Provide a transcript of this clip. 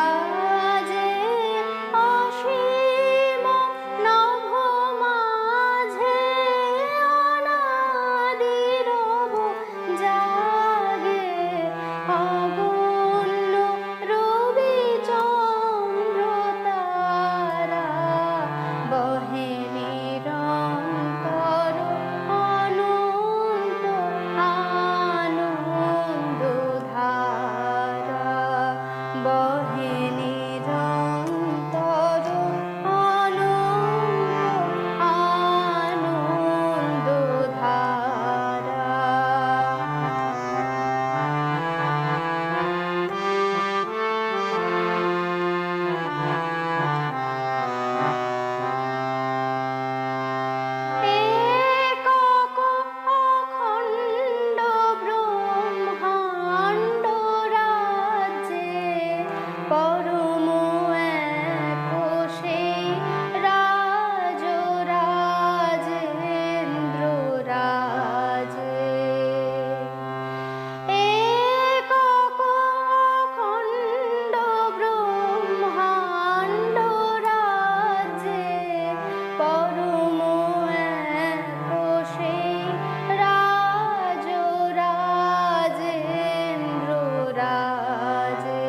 রাজে অসীম নভ মাঝে অনাদি রব জাগে অগুণ্য রবি চন্দ্র তারা বহে নিরন্তর অনন্ত আনন্দ ধারা বহে নিরন্তর অনন্ত আনন্দ ধারা। একক অখণ্ড ব্রহ্মাণ্ড রাজ্যে পরম এক সেই রাজরাজেন্দ্র রাজে। একক অখণ্ড ব্রহ্মাণ্ড রাজ্যে পরম এক সেই রাজরাজেন্দ্র রাজে।